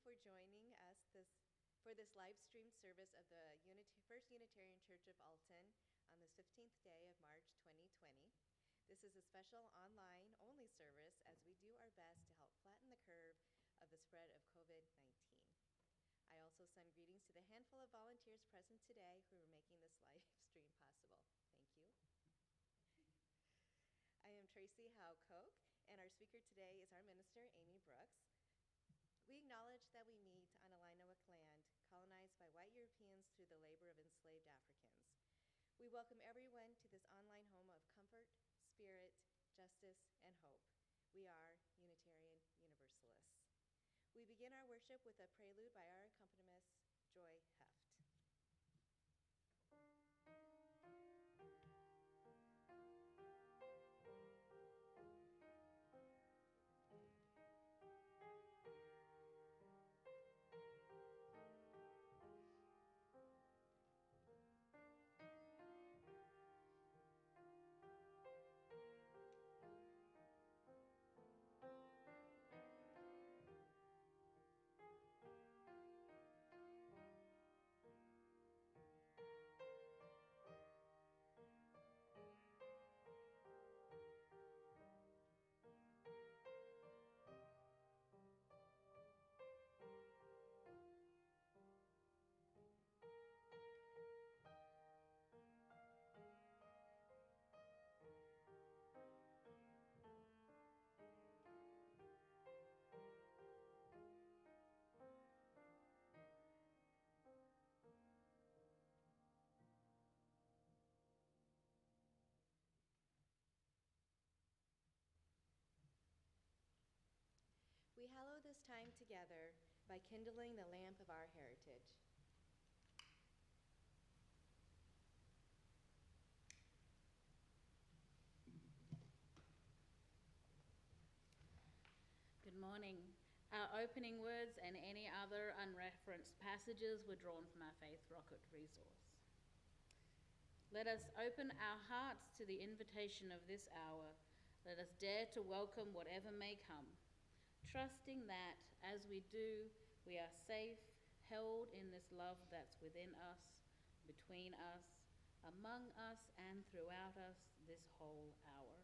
for joining us for this live stream service of the First Unitarian Church of Alton on this 15th day of March 2020. This is a special online-only service as we do our best to help flatten the curve of the spread of COVID-19. I also send greetings to the handful of volunteers present today who are making this live stream possible. Thank you. I am Tracy Howe-Koch, and our speaker today is our minister, Amy Brooks. We acknowledge that we meet on Illinois land, colonized by white Europeans through the labor of enslaved Africans. We welcome everyone to this online home of comfort, spirit, justice, and hope. We are Unitarian Universalists. We begin our worship with a prelude by our accompanist, Joy Heft. We hallow this time together by kindling the lamp of our heritage. Good morning. Our opening words and any other unreferenced passages were drawn from our Faith Rocket resource. Let us open our hearts to the invitation of this hour. Let us dare to welcome whatever may come, trusting that as we do, we are safe, held in this love that's within us, between us, among us, and throughout us this whole hour.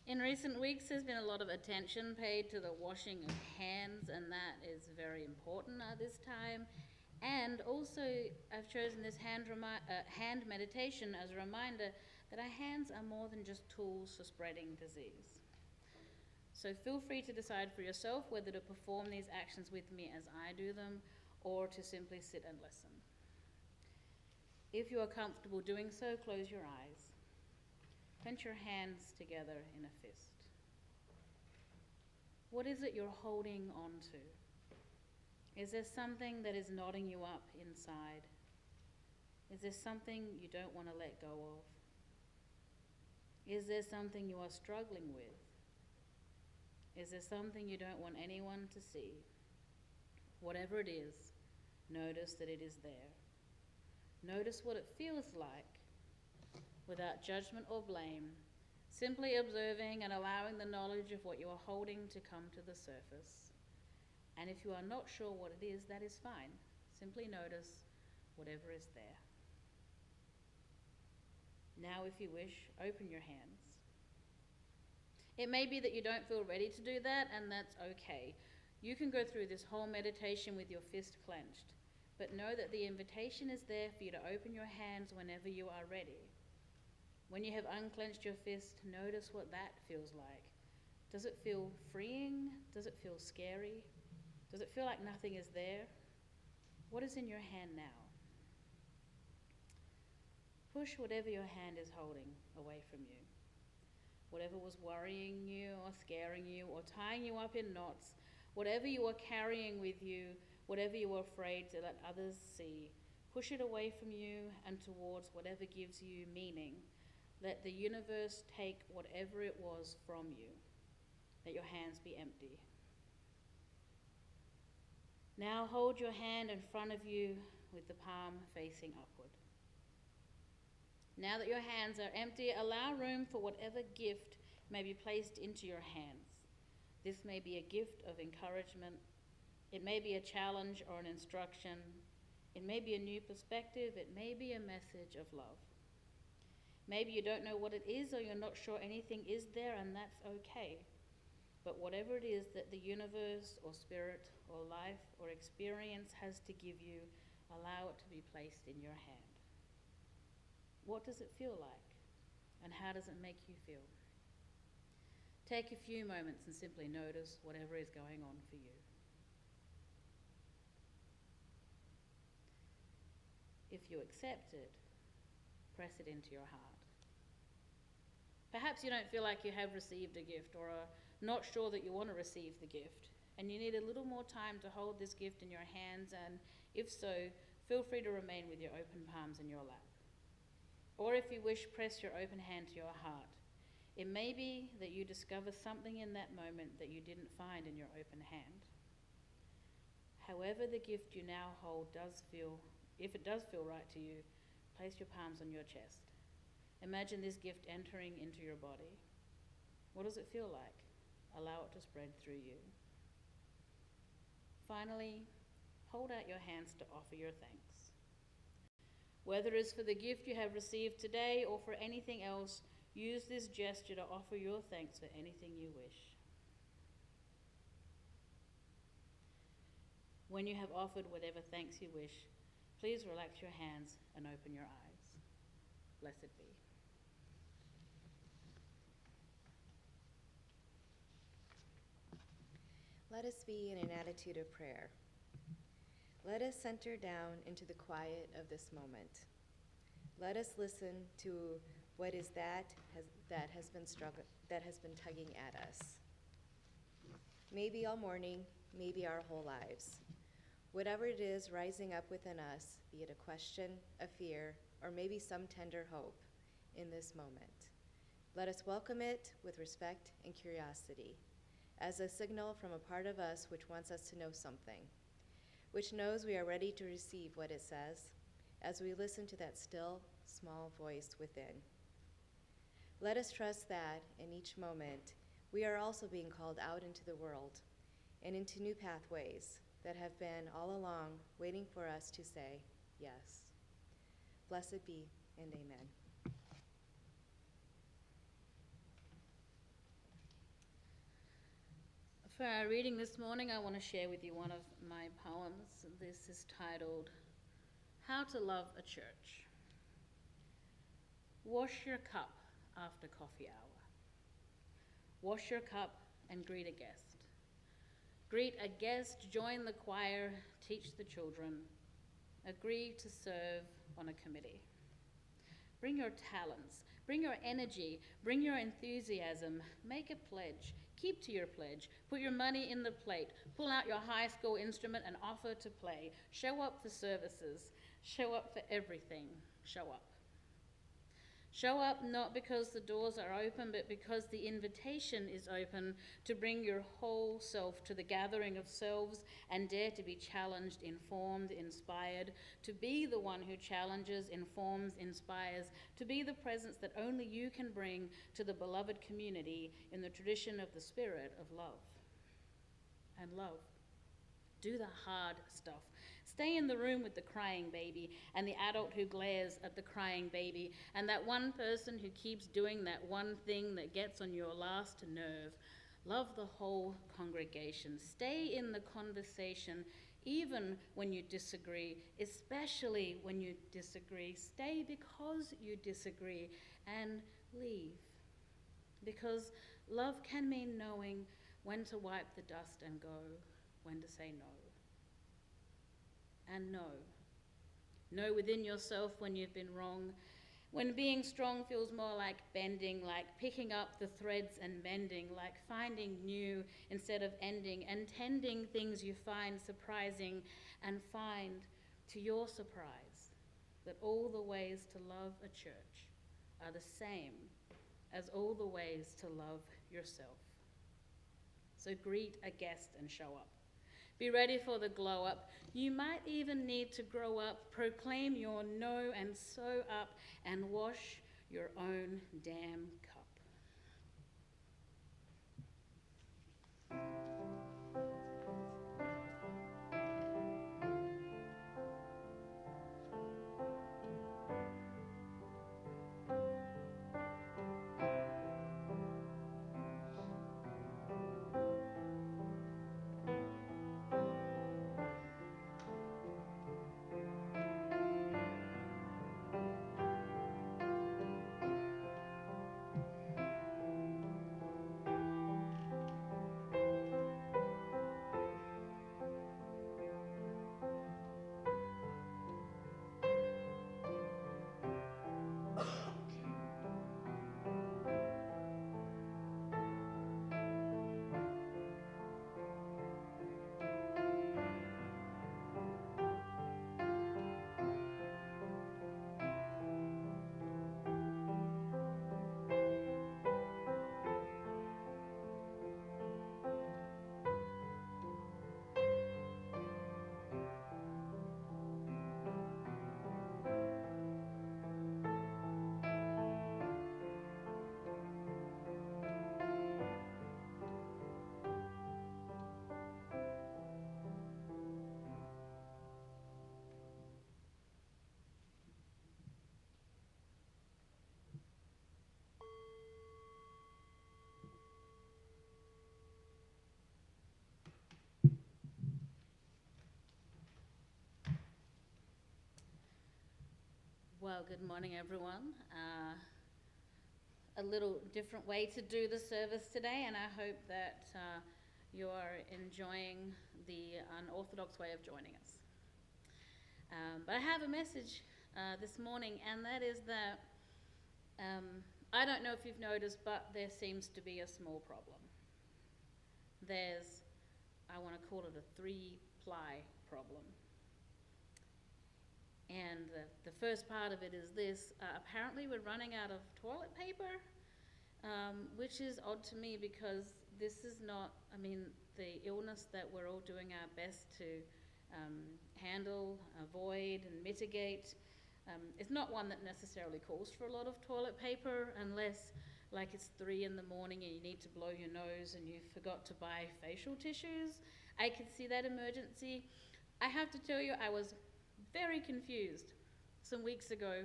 In recent weeks, there's been a lot of attention paid to the washing of hands, and that is very important at this time. And also, I've chosen this hand meditation as a reminder that our hands are more than just tools for spreading disease. So feel free to decide for yourself whether to perform these actions with me as I do them, or to simply sit and listen. If you are comfortable doing so, close your eyes. Clench your hands together in a fist. What is it you're holding on to? Is there something that is knotting you up inside? Is there something you don't want to let go of? Is there something you are struggling with? Is there something you don't want anyone to see? Whatever it is, notice that it is there. Notice what it feels like without judgment or blame. simply observing and allowing the knowledge of what you are holding to come to the surface. And if you are not sure what it is, that is fine. Simply notice whatever is there. Now, if you wish, open your hands. It may be that you don't feel ready to do that, and that's okay. You can go through this whole meditation with your fist clenched, but know that the invitation is there for you to open your hands whenever you are ready. When you have unclenched your fist, notice what that feels like. Does it feel freeing? Does it feel scary? Does it feel like nothing is there? What is in your hand now? Push whatever your hand is holding away from you. Whatever was worrying you or scaring you or tying you up in knots, whatever you are carrying with you, whatever you are afraid to let others see, push it away from you and towards whatever gives you meaning. Let the universe take whatever it was from you. Let your hands be empty. Now hold your hand in front of you with the palm facing upward. Now that your hands are empty, allow room for whatever gift may be placed into your hands. This may be a gift of encouragement. It may be a challenge or an instruction. It may be a new perspective. It may be a message of love. Maybe you don't know what it is, or you're not sure anything is there, and that's okay. But whatever it is that the universe or spirit or life or experience has to give you, allow it to be placed in your hand. What does it feel like? And how does it make you feel? Take a few moments and simply notice whatever is going on for you. If you accept it, press it into your heart. Perhaps you don't feel like you have received a gift or are not sure that you want to receive the gift, and you need a little more time to hold this gift in your hands, and if so, feel free to remain with your open palms in your lap. Or if you wish, press your open hand to your heart. It may be that you discover something in that moment that you didn't find in your open hand. However the gift you now hold if it does feel right to you, place your palms on your chest. Imagine this gift entering into your body. What does it feel like? Allow it to spread through you. Finally, hold out your hands to offer your thanks. Whether it's for the gift you have received today or for anything else, use this gesture to offer your thanks for anything you wish. When you have offered whatever thanks you wish, please relax your hands and open your eyes. Blessed be. Let us be in an attitude of prayer. Let us center down into the quiet of this moment. Let us listen to what is that has been tugging at us. Maybe all morning, maybe our whole lives. Whatever it is rising up within us, be it a question, a fear, or maybe some tender hope in this moment. Let us welcome it with respect and curiosity, as a signal from a part of us which wants us to know something, which knows we are ready to receive what it says, as we listen to that still, small voice within. Let us trust that, in each moment, we are also being called out into the world and into new pathways that have been all along waiting for us to say yes. Blessed be, and amen. For our reading this morning, I want to share with you one of my poems. This is titled, How to Love a Church. Wash your cup after coffee hour. Wash your cup and greet a guest. Greet a guest, join the choir, teach the children. Agree to serve on a committee. Bring your talents, bring your energy, bring your enthusiasm. Make a pledge. Keep to your pledge. Put your money in the plate. Pull out your high school instrument and offer to play. Show up for services. Show up for everything. Show up. Show up not because the doors are open, but because the invitation is open to bring your whole self to the gathering of selves and dare to be challenged, informed, inspired, to be the one who challenges, informs, inspires, to be the presence that only you can bring to the beloved community in the tradition of the spirit of love. And love. Do the hard stuff. Stay in the room with the crying baby and the adult who glares at the crying baby and that one person who keeps doing that one thing that gets on your last nerve. Love the whole congregation. Stay in the conversation even when you disagree, especially when you disagree. Stay because you disagree and leave. Because love can mean knowing when to wipe the dust and go, when to say no. And know. Know within yourself when you've been wrong, when being strong feels more like bending, like picking up the threads and mending, like finding new instead of ending, and tending things you find surprising, and find, to your surprise, that all the ways to love a church are the same as all the ways to love yourself. So greet a guest and show up. Be ready for the glow up. You might even need to grow up, proclaim your no and sew up, and wash your own damn cup. Well, good morning, everyone. A little different way to do the service today, and I hope that you are enjoying the unorthodox way of joining us. But I have a message this morning, and that is that I don't know if you've noticed, but there seems to be a small problem. There's, I want to call it a 3-ply problem. And the first part of it is this. Apparently we're running out of toilet paper, which is odd to me because this is not, I mean, the illness that we're all doing our best to handle, avoid, and mitigate. It's not one that necessarily calls for a lot of toilet paper unless, like, it's 3 in the morning and you need to blow your nose and you forgot to buy facial tissues. I could see that emergency. I have to tell you, I was very confused some weeks ago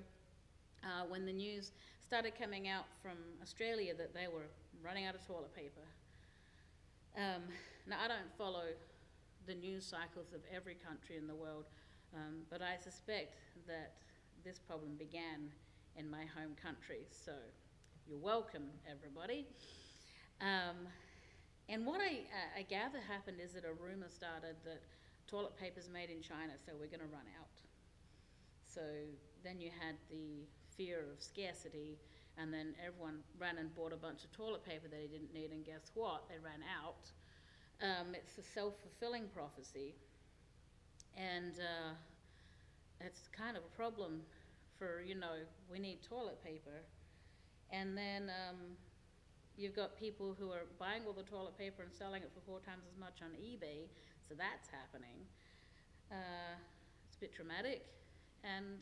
when the news started coming out from Australia that they were running out of toilet paper. Now, I don't follow the news cycles of every country in the world, but I suspect that this problem began in my home country, so you're welcome, everybody. And what I gather happened is that a rumor started that toilet paper's made in China, so we're going to run out. So then you had the fear of scarcity, and then everyone ran and bought a bunch of toilet paper that they didn't need, and guess what? They ran out. It's a self-fulfilling prophecy, and it's kind of a problem for, we need toilet paper, And then you've got people who are buying all the toilet paper and selling it for 4 times as much on eBay, so that's happening. It's a bit dramatic, and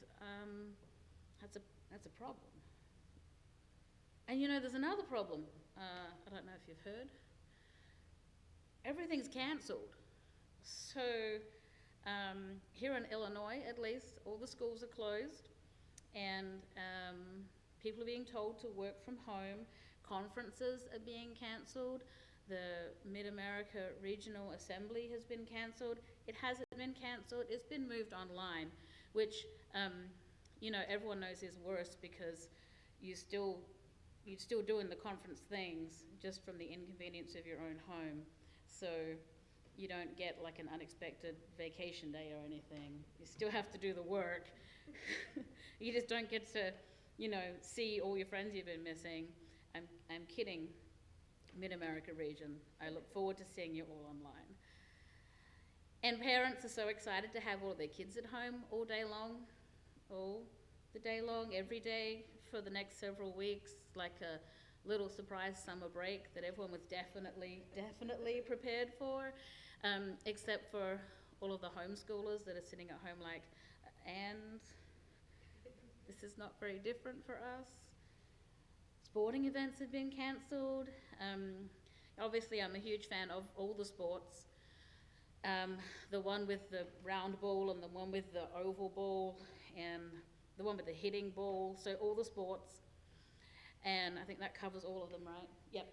that's a problem. And you know, there's another problem. I don't know if you've heard. Everything's cancelled. So here in Illinois, at least, all the schools are closed, and people are being told to work from home. Conferences are being cancelled. The Mid-America Regional Assembly has been cancelled. It hasn't been cancelled, it's been moved online, which, you know, everyone knows is worse because you're still doing the conference things just from the inconvenience of your own home. So you don't get like an unexpected vacation day or anything. You still have to do the work. You just don't get to, you know, see all your friends you've been missing. I'm kidding, Mid-America region. I look forward to seeing you all online. And parents are so excited to have all their kids at home all day long, every day for the next several weeks, like a little surprise summer break that everyone was definitely prepared for, except for all of the homeschoolers that are sitting at home like, and this is not very different for us. Sporting events have been cancelled. Obviously, I'm a huge fan of all the sports. The one with the round ball and the one with the oval ball and the one with the hitting ball, so all the sports. And I think that covers all of them, right? Yep.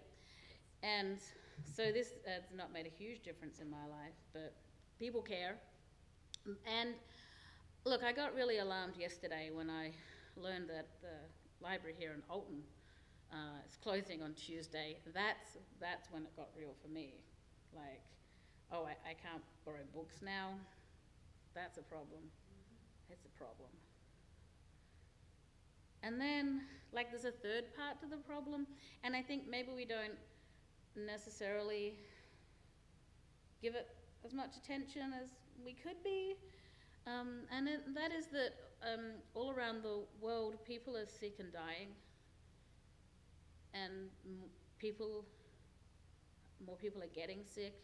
And so this has not made a huge difference in my life, but people care. And look, I got really alarmed yesterday when I learned that the library here in Alton is closing on Tuesday. That's when it got real for me. Like, oh, I can't borrow books now. That's a problem. It's a problem. And then, like, there's a third part to the problem, and I think maybe we don't necessarily give it as much attention as we could be. And that is that all around the world, people are sick and dying, and more people are getting sick,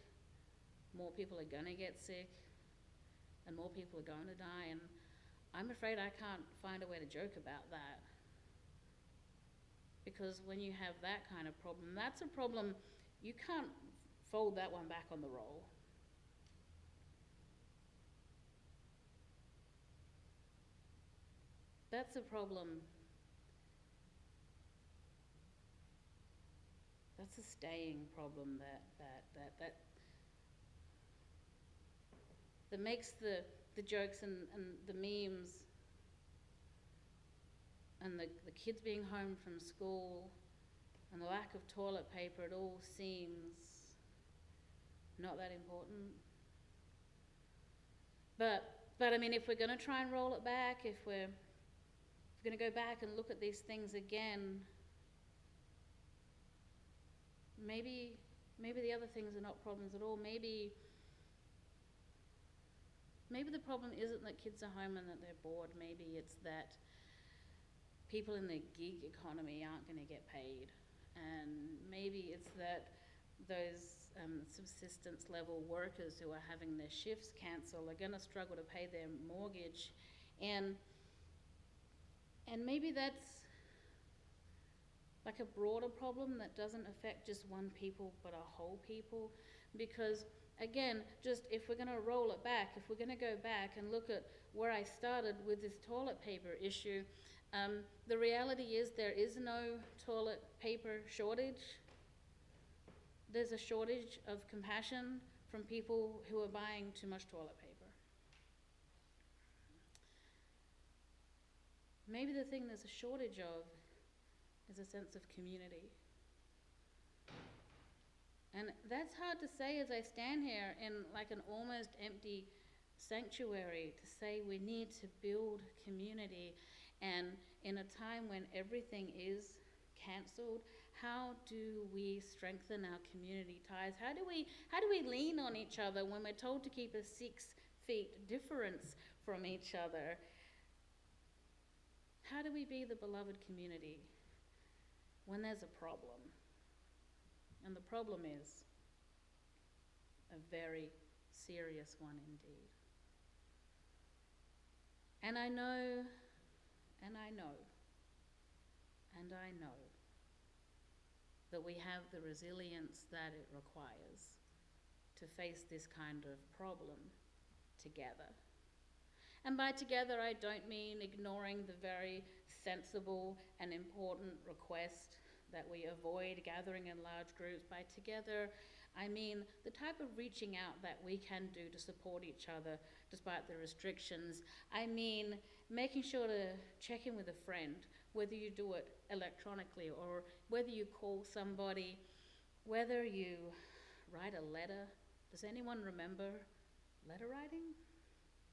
more people are gonna get sick, and more people are going to die, and I'm afraid I can't find a way to joke about that. Because when you have that kind of problem, that's a problem, you can't fold that one back on the roll. That's a problem. That's a staying problem that makes the jokes and the memes and the kids being home from school and the lack of toilet paper, it all seems not that important. But I mean, if we're gonna try and roll it back, if we're gonna go back and look at these things again, maybe the other things are not problems at all. Maybe the problem isn't that kids are home and that they're bored. Maybe it's that people in the gig economy aren't going to get paid. And maybe it's that those subsistence level workers who are having their shifts cancelled are going to struggle to pay their mortgage. And maybe that's like a broader problem that doesn't affect just one people but a whole people. Because again, just if we're going to roll it back, if we're going to go back and look at where I started with this toilet paper issue, the reality is there is no toilet paper shortage. There's a shortage of compassion from people who are buying too much toilet paper. Maybe the thing there's a shortage of is a sense of community. And that's hard to say as I stand here in like an almost empty sanctuary, to say we need to build community. And in a time when everything is cancelled, how do we strengthen our community ties? How do we lean on each other when we're told to keep a 6 feet difference from each other? How do we be the beloved community? when there's a problem. And the problem is a very serious one indeed. And I know, and I know, and I know that we have the resilience that it requires to face this kind of problem together. And by together, I don't mean ignoring the very sensible and important request that we avoid gathering in large groups. By together, I mean the type of reaching out that we can do to support each other despite the restrictions. I mean making sure to check in with a friend, whether you do it electronically or whether you call somebody, whether you write a letter. Does anyone remember letter writing?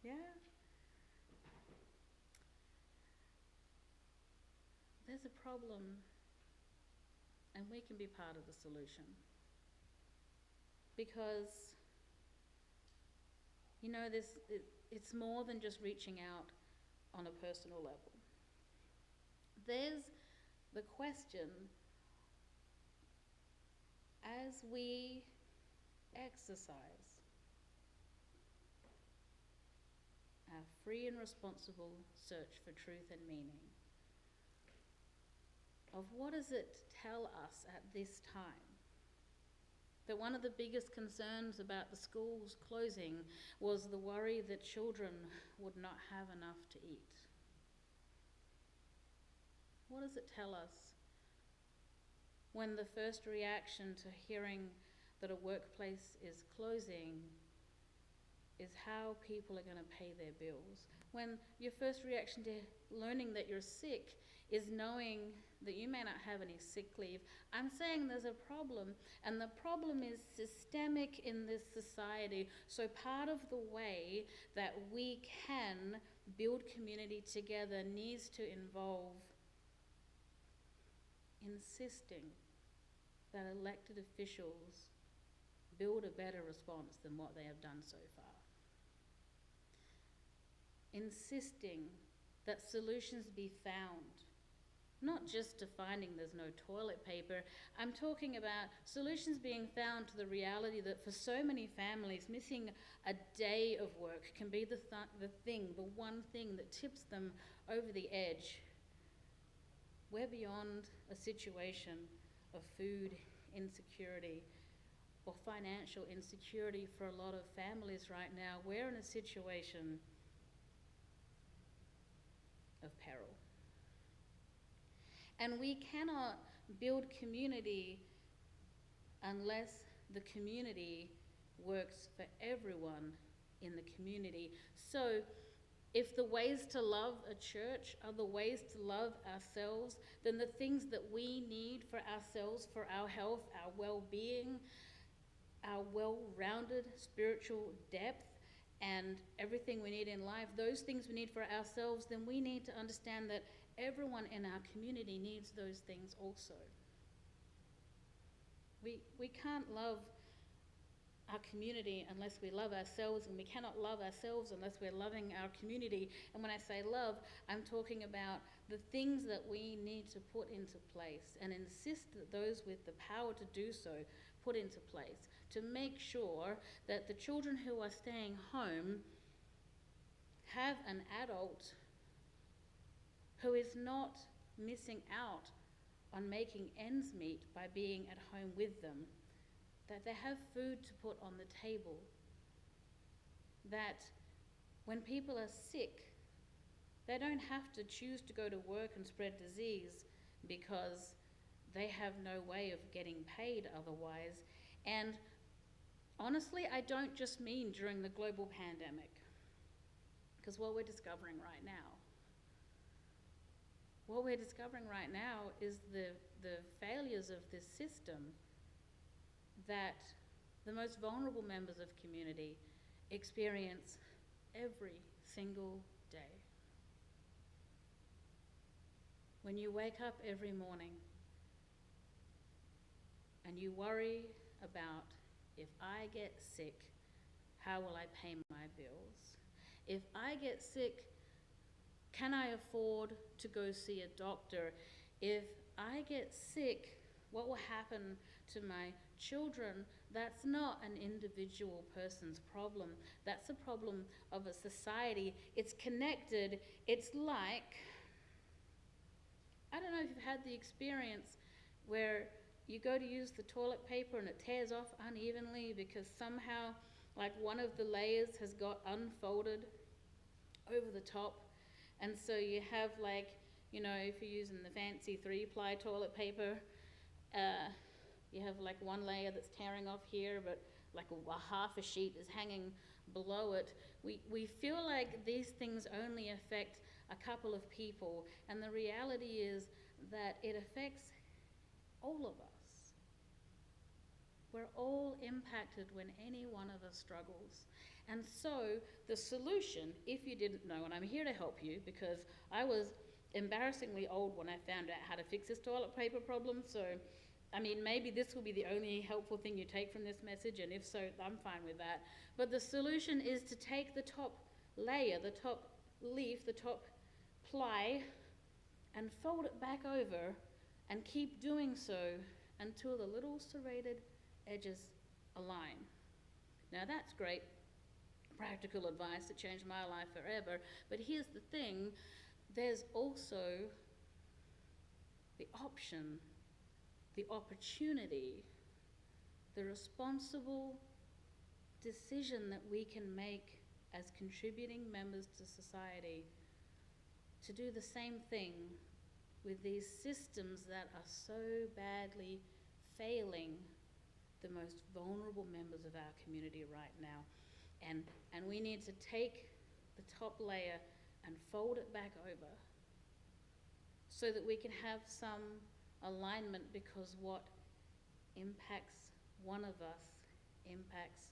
Yeah? There's a problem, and we can be part of the solution. Because, you know, it's more than just reaching out on a personal level. There's the question, as we exercise our free and responsible search for truth and meaning, of what does it tell us at this time? That one of the biggest concerns about the schools closing was the worry that children would not have enough to eat. What does it tell us when the first reaction to hearing that a workplace is closing is how people are going to pay their bills? When your first reaction to learning that you're sick is knowing that you may not have any sick leave. I'm saying there's a problem, and the problem is systemic in this society. So part of the way that we can build community together needs to involve insisting that elected officials build a better response than what they have done so far. Insisting that solutions be found, not just to finding there's no toilet paper. I'm talking about solutions being found to the reality that for so many families, missing a day of work can be the one thing that tips them over the edge. We're beyond a situation of food insecurity or financial insecurity for a lot of families right now. We're in a situation of peril. And we cannot build community unless the community works for everyone in the community. So if the ways to love a church are the ways to love ourselves, then the things that we need for ourselves, for our health, our well-being, our well-rounded spiritual depth, and everything we need in life, those things we need for ourselves, then we need to understand that everyone in our community needs those things also. We can't love our community unless we love ourselves, and we cannot love ourselves unless we're loving our community. And when I say love, I'm talking about the things that we need to put into place and insist that those with the power to do so put into place to make sure that the children who are staying home have an adult who is not missing out on making ends meet by being at home with them, that they have food to put on the table, that when people are sick, they don't have to choose to go to work and spread disease because they have no way of getting paid otherwise. And honestly, I don't just mean during the global pandemic, because what we're discovering right now is the failures of this system that the most vulnerable members of community experience every single day. When you wake up every morning and you worry about, if I get sick, how will I pay my bills? If I get sick, can I afford to go see a doctor? If I get sick, what will happen to my children? That's not an individual person's problem. That's a problem of a society. It's connected. It's like, I don't know if you've had the experience where you go to use the toilet paper and it tears off unevenly because somehow like one of the layers has got unfolded over the top, and so you have like, you know, if you're using the fancy 3-ply toilet paper, you have like one layer that's tearing off here, but like a half a sheet is hanging below it. We feel like these things only affect a couple of people, and the reality is that it affects all of us. We're all impacted when any one of us struggles. And so the solution, if you didn't know, and I'm here to help you because I was embarrassingly old when I found out how to fix this toilet paper problem, so I mean, maybe this will be the only helpful thing you take from this message, and if so, I'm fine with that. But the solution is to take the top layer, the top leaf, the top ply, and fold it back over and keep doing so until the little serrated edges align. Now that's great practical advice that changed my life forever, but here's the thing, there's also the option, the opportunity, the responsible decision that we can make as contributing members to society to do the same thing with these systems that are so badly failing the most vulnerable members of our community right now. And we need to take the top layer and fold it back over so that we can have some alignment, because what impacts one of us impacts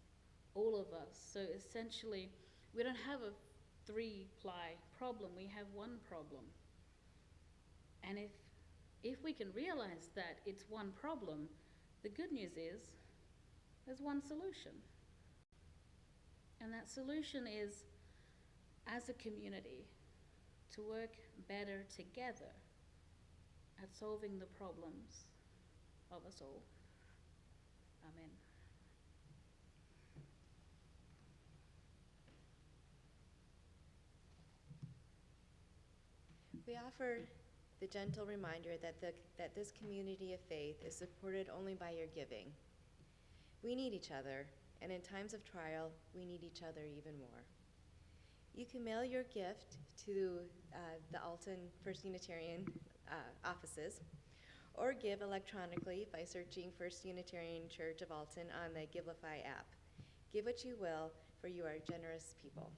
all of us. So essentially, we don't have a 3-ply problem, we have one problem. And if we can realize that it's one problem, the good news is there's one solution. And that solution is, as a community, to work better together at solving the problems of us all. Amen. We offer the gentle reminder that this community of faith is supported only by your giving. We need each other, and in times of trial, we need each other even more. You can mail your gift to the Alton First Unitarian offices, or give electronically by searching First Unitarian Church of Alton on the Givelify app. Give what you will, for you are generous people.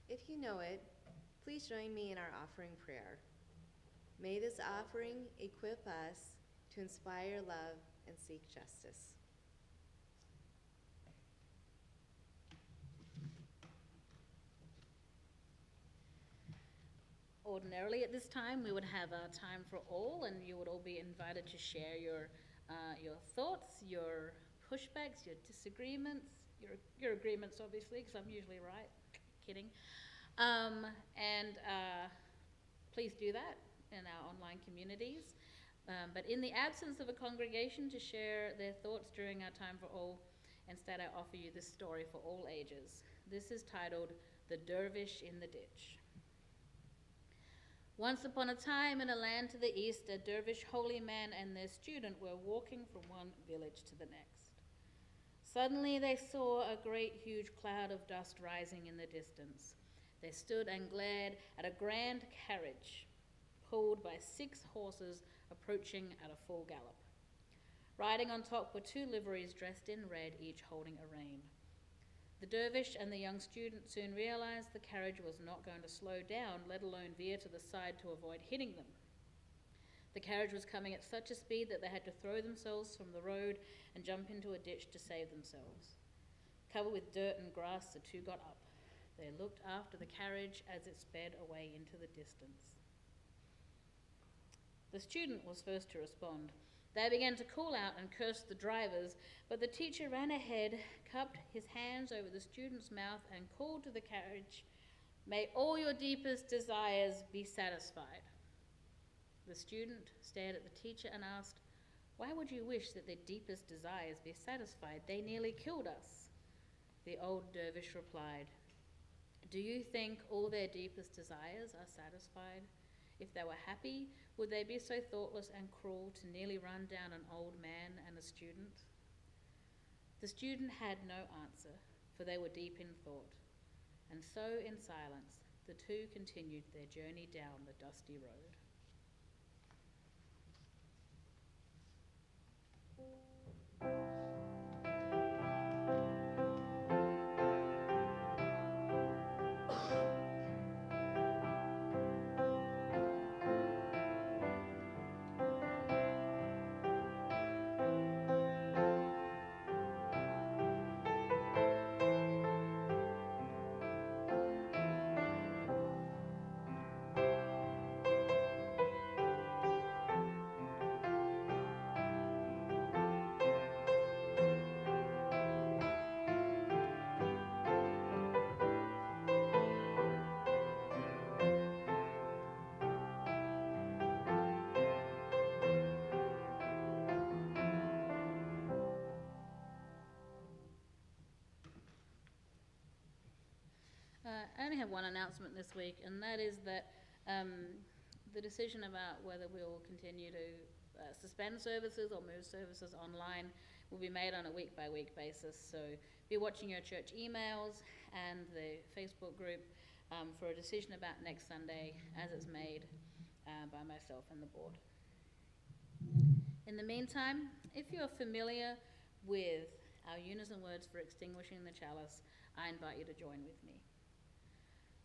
If you know it, Please join me in our offering prayer. May this offering equip us to inspire love and seek justice. Ordinarily at this time, we would have a time for all, and you would all be invited to share your thoughts, your pushbacks, your disagreements, your agreements, obviously, because I'm usually right. Kidding. Please do that in our online communities. But in the absence of a congregation to share their thoughts during our time for all, instead I offer you this story for all ages. This is titled The Dervish in the Ditch. Once upon a time, in a land to the east, a dervish holy man and their student were walking from one village to the next. Suddenly they saw a great huge cloud of dust rising in the distance. They stood and glared at a grand carriage pulled by 6 horses approaching at a full gallop. Riding on top were 2 liveries dressed in red, each holding a rein. The dervish and the young student soon realized the carriage was not going to slow down, let alone veer to the side to avoid hitting them. The carriage was coming at such a speed that they had to throw themselves from the road and jump into a ditch to save themselves. Covered with dirt and grass, the 2 got up. They looked after the carriage as it sped away into the distance. The student was first to respond. They began to call out and curse the drivers, but the teacher ran ahead, cupped his hands over the student's mouth, and called to the carriage, "May all your deepest desires be satisfied." The student stared at the teacher and asked, "Why would you wish that their deepest desires be satisfied? They nearly killed us." The old dervish replied, "Do you think all their deepest desires are satisfied? If they were happy, would they be so thoughtless and cruel to nearly run down an old man and a student?" The student had no answer, for they were deep in thought. And so, in silence, the 2 continued their journey down the dusty road. I only have one announcement this week, and that is that the decision about whether we will continue to suspend services or move services online will be made on a week-by-week basis. So be watching your church emails and the Facebook group for a decision about next Sunday as it's made by myself and the board. In the meantime, if you're familiar with our unison words for extinguishing the chalice, I invite you to join with me.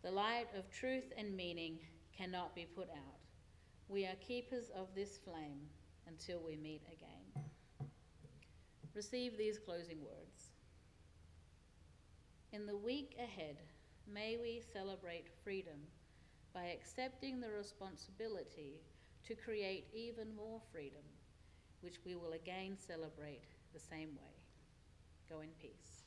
The light of truth and meaning cannot be put out. We are keepers of this flame until we meet again. Receive these closing words. In the week ahead, may we celebrate freedom by accepting the responsibility to create even more freedom, which we will again celebrate the same way. Go in peace.